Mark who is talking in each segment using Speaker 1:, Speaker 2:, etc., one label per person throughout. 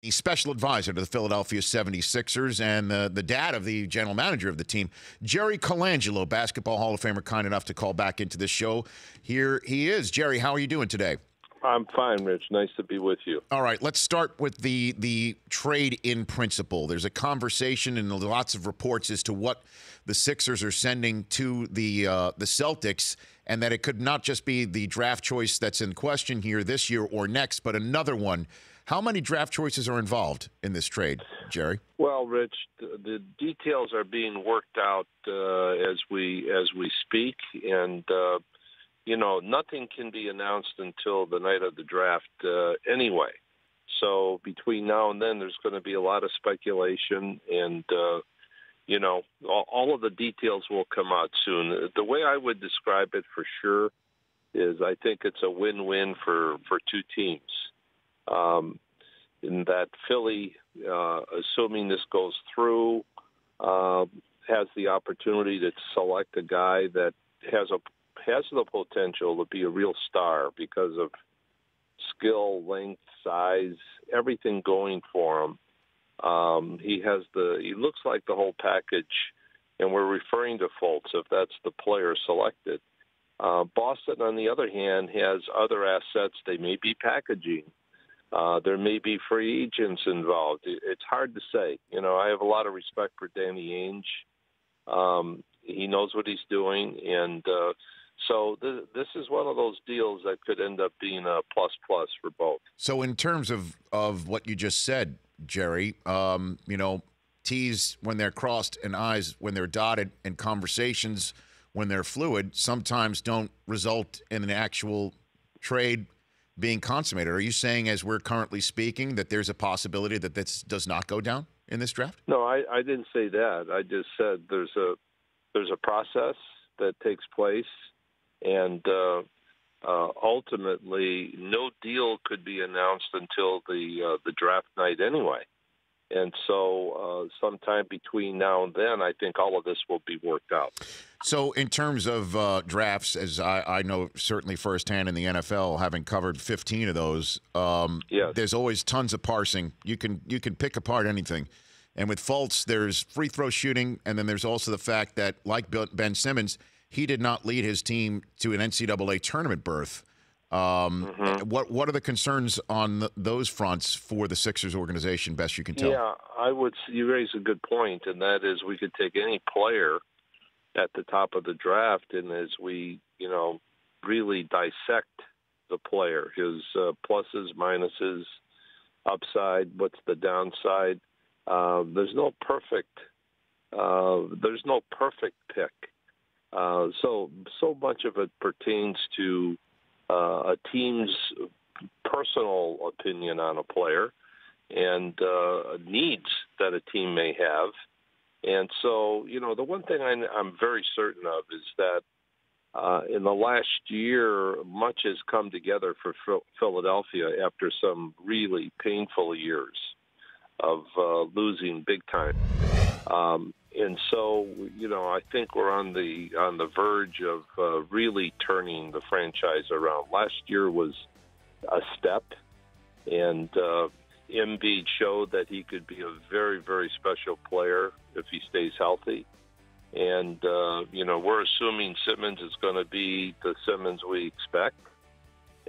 Speaker 1: The special advisor to the Philadelphia 76ers and the dad of the general manager of the team, Jerry Colangelo, Basketball Hall of Famer, kind enough to call back into this show. Here he is. Jerry, how are you doing today?
Speaker 2: I'm fine, Rich. Nice to be with you.
Speaker 1: All right, let's start with the trade in principle. There's a conversation and lots of reports as to what the Sixers are sending to the Celtics, and that it could not just be the draft choice that's in question here this year or next, but another one. How many draft choices are involved in this trade, Jerry?
Speaker 2: Well, Rich, the details are being worked out as we speak, and nothing can be announced until the night of the draft anyway. So between now and then, there's going to be a lot of speculation, and all of the details will come out soon. The way I would describe it for sure is I think it's a win-win for two teams. In that Philly, assuming this goes through, has the opportunity to select a guy that has the potential to be a real star because of skill, length, size, everything going for him. He looks like the whole package, and we're referring to Fultz if that's the player selected. Boston, on the other hand, has other assets they may be packaging. There may be free agents involved. It's hard to say. I have a lot of respect for Danny Ainge. He knows what he's doing, and so this is one of those deals that could end up being a plus-plus for both.
Speaker 1: So in terms of what you just said, Jerry, T's when they're crossed and I's when they're dotted, and conversations when they're fluid sometimes don't result in an actual trade being consummated. Are you saying, as we're currently speaking, that there's a possibility that this does not go down in this draft?
Speaker 2: No, I didn't say that. I just said there's a process that takes place, and ultimately, no deal could be announced until the draft night anyway. And so sometime between now and then, I think all of this will be worked out.
Speaker 1: So in terms of drafts, as I know certainly firsthand in the NFL, having covered 15 of those,
Speaker 2: yes.
Speaker 1: There's always tons of parsing. You can pick apart anything. And with Fultz, there's free throw shooting, and then there's also the fact that, like Ben Simmons, he did not lead his team to an NCAA tournament berth. What are the concerns on those fronts for the Sixers organization, best you can tell?
Speaker 2: Yeah, you raise a good point, and that is we could take any player at the top of the draft, and as we, really dissect the player, his pluses, minuses, upside, what's the downside. There's no perfect pick. So much of it pertains to a team's personal opinion on a player and needs that a team may have. And so, the one thing I'm very certain of is that in the last year, much has come together for Philadelphia after some really painful years of losing big time. And so, I think we're on the verge of really turning the franchise around. Last year was a step, and Embiid showed that he could be a very, very special player if he stays healthy. And, we're assuming Simmons is going to be the Simmons we expect.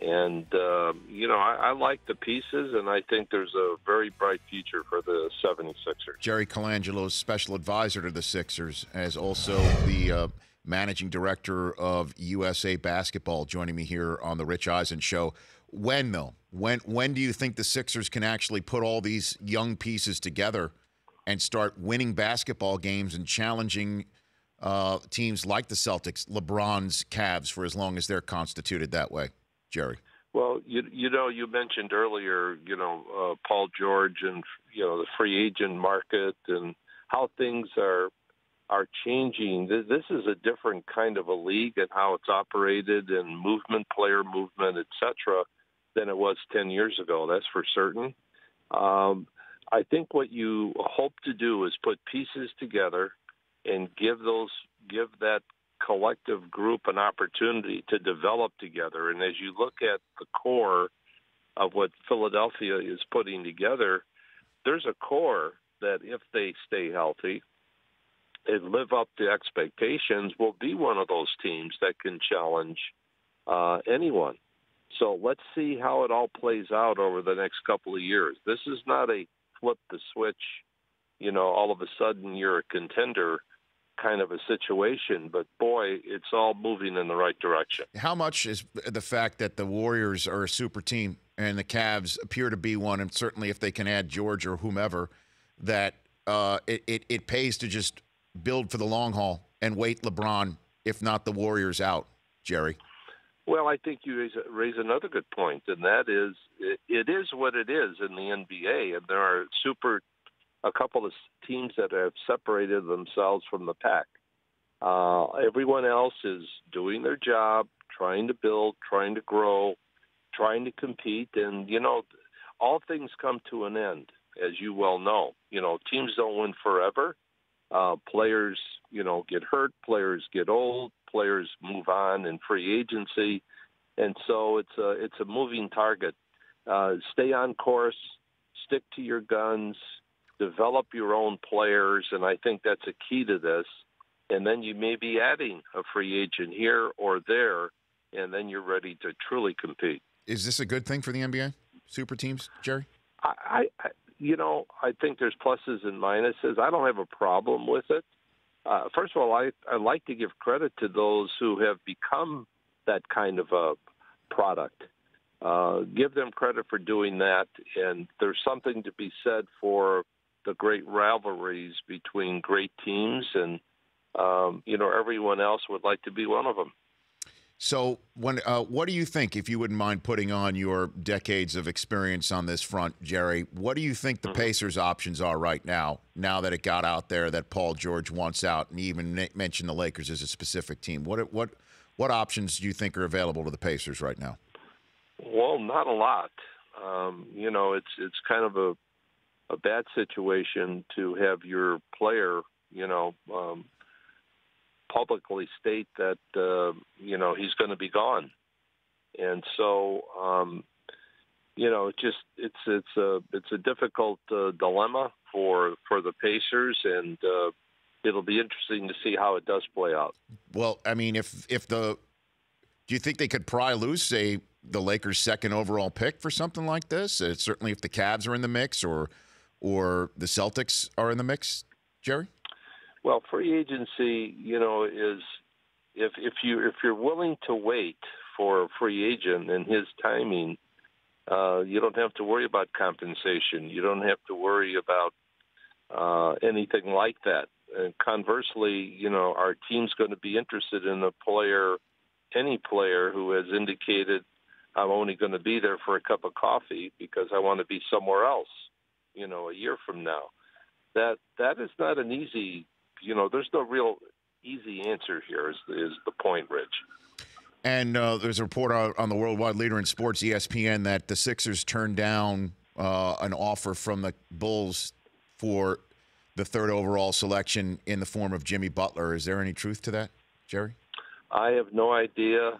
Speaker 2: And, I like the pieces, and I think there's a very bright future for the 76ers.
Speaker 1: Jerry Colangelo is special advisor to the Sixers, as also the managing director of USA Basketball, joining me here on the Rich Eisen Show. When do you think the Sixers can actually put all these young pieces together and start winning basketball games and challenging teams like the Celtics, LeBron's Cavs, for as long as they're constituted that way, Jerry?
Speaker 2: Well, you mentioned earlier, Paul George and, the free agent market and how things are changing. This is a different kind of a league and how it's operated and movement, player movement, et cetera, than it was 10 years ago. That's for certain. I think what you hope to do is put pieces together and give that collective group an opportunity to develop together. And as you look at the core of what Philadelphia is putting together, there's a core that, if they stay healthy and live up to expectations, will be one of those teams that can challenge anyone. So let's see how it all plays out over the next couple of years. This is not a flip the switch, all of a sudden you're a contender kind of a situation. But, boy, it's all moving in the right direction.
Speaker 1: How much is the fact that the Warriors are a super team and the Cavs appear to be one, and certainly if they can add George or whomever, that it pays to just build for the long haul and wait LeBron, if not the Warriors, out, Jerry?
Speaker 2: Well, I think you raise another good point, and that is it is what it is in the NBA, and there are a couple of teams that have separated themselves from the pack. Everyone else is doing their job, trying to build, trying to grow, trying to compete, and, all things come to an end, as you well know. Teams don't win forever. Players, get hurt, players get old, players move on in free agency, and so it's a moving target. Stay on course, stick to your guns, develop your own players, and I think that's a key to this. And then you may be adding a free agent here or there, and then you're ready to truly compete.
Speaker 1: Is this a good thing for the NBA? Super teams, Jerry?
Speaker 2: I think there's pluses and minuses. I don't have a problem with it. First of all, I like to give credit to those who have become that kind of a product. Give them credit for doing that, and there's something to be said for the great rivalries between great teams, and everyone else would like to be one of them.
Speaker 1: So what do you think, if you wouldn't mind putting on your decades of experience on this front, Jerry, what do you think the Pacers' options are right now that it got out there that Paul George wants out, and even mentioned the Lakers as a specific team? What options do you think are available to the Pacers right now?
Speaker 2: Well, not a lot. It's kind of a bad situation to have your player, publicly state that he's going to be gone, and so it's a difficult dilemma for the Pacers, and it'll be interesting to see how it does play out.
Speaker 1: Well, I mean, do you think they could pry loose, say, the Lakers' second overall pick for something like this? Certainly, if the Cavs are in the mix or the Celtics are in the mix, Jerry.
Speaker 2: Well, free agency, is if you're willing to wait for a free agent and his timing, you don't have to worry about compensation. You don't have to worry about anything like that. And conversely, our team's going to be interested in any player who has indicated, I'm only going to be there for a cup of coffee because I want to be somewhere else, a year from now. That is not an easy. There's no real easy answer here is the point, Rich.
Speaker 1: And there's a report on the worldwide leader in sports, ESPN, that the Sixers turned down an offer from the Bulls for the third overall selection in the form of Jimmy Butler. Is there any truth to that, Jerry?
Speaker 2: I have no idea.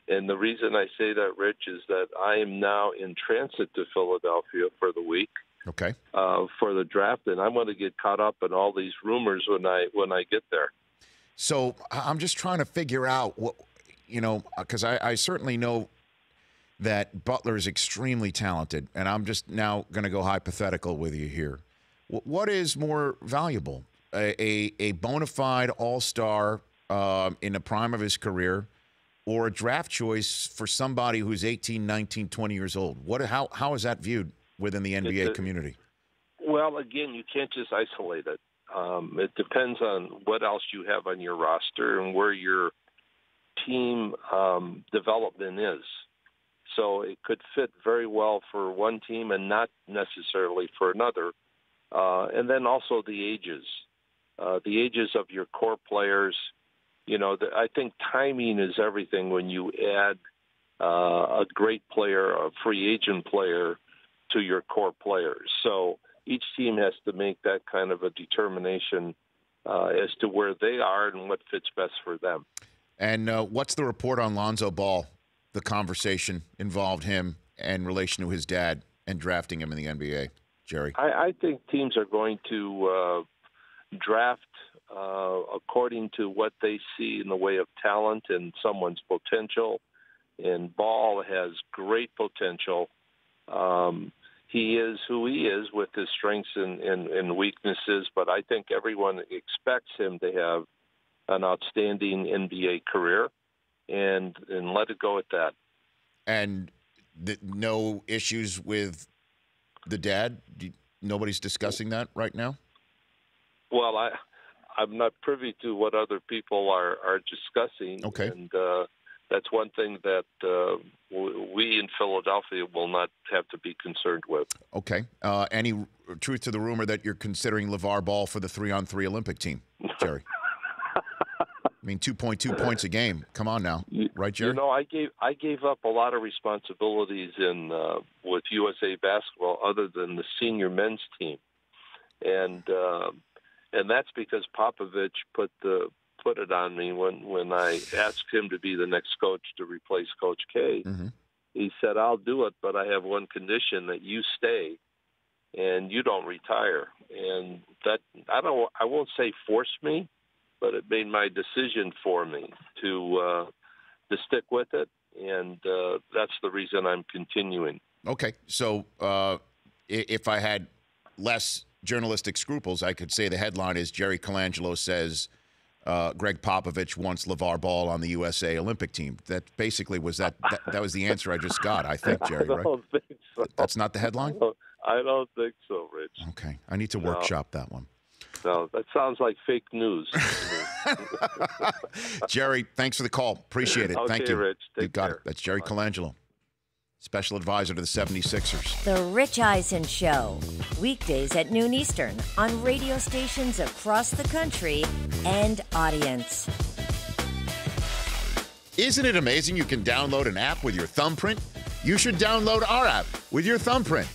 Speaker 2: And the reason I say that, Rich, is that I am now in transit to Philadelphia for the week.
Speaker 1: Okay.
Speaker 2: For the draft, and I'm going to get caught up in all these rumors when I get there.
Speaker 1: So I'm just trying to figure out what, because I certainly know that Butler is extremely talented, and I'm just now going to go hypothetical with you here. What is more valuable, a bona fide all-star in the prime of his career, or a draft choice for somebody who's 18, 19, 20 years old? How is that viewed within the NBA community?
Speaker 2: Well, again, you can't just isolate it. It depends on what else you have on your roster and where your team development is. So it could fit very well for one team and not necessarily for another. And then also the ages of your core players. I think timing is everything when you add a great player, a free agent player, to your core players. So each team has to make that kind of a determination as to where they are and what fits best for them.
Speaker 1: And what's the report on Lonzo Ball, the conversation involved him in relation to his dad and drafting him in the NBA, Jerry?
Speaker 2: I think teams are going to draft according to what they see in the way of talent and someone's potential. And Ball has great potential. He is who he is with his strengths and weaknesses, but I think everyone expects him to have an outstanding NBA career, and let it go at that.
Speaker 1: And no issues with the dad? Nobody's discussing that right now?
Speaker 2: Well, I'm not privy to what other people are discussing.
Speaker 1: Okay.
Speaker 2: And that's one thing that we in Philadelphia will not have to be concerned with.
Speaker 1: Okay. Any truth to the rumor that you're considering LeVar Ball for the 3-on-3 Olympic team, Jerry? I mean, 2.2 points a game. Come on now, right, Jerry?
Speaker 2: You know, I gave up a lot of responsibilities with USA Basketball, other than the senior men's team, and that's because Popovich put it on me when I asked him to be the next coach to replace Coach K.
Speaker 1: Mm-hmm.
Speaker 2: He said, "I'll do it, but I have one condition: that you stay and you don't retire." And that I won't say forced me, but it made my decision for me to stick with it, and that's the reason I'm continuing.
Speaker 1: Okay, so if I had less journalistic scruples, I could say the headline is Jerry Colangelo says Greg Popovich wants LeVar Ball on the USA Olympic team. That basically was that was the answer I just got, I think, Jerry, right?
Speaker 2: I don't think so.
Speaker 1: That's not the headline?
Speaker 2: I don't think so, Rich.
Speaker 1: Okay, I need to workshop that one.
Speaker 2: No, that sounds like fake news.
Speaker 1: Jerry, thanks for the call. Appreciate it.
Speaker 2: Okay,
Speaker 1: Thank you.
Speaker 2: Rich.
Speaker 1: You got
Speaker 2: care.
Speaker 1: it. That's Jerry Colangelo, special advisor to the 76ers.
Speaker 3: The Rich Eisen Show, weekdays at noon Eastern on radio stations across the country and audience.
Speaker 1: Isn't it amazing you can download an app with your thumbprint? You should download our app with your thumbprint.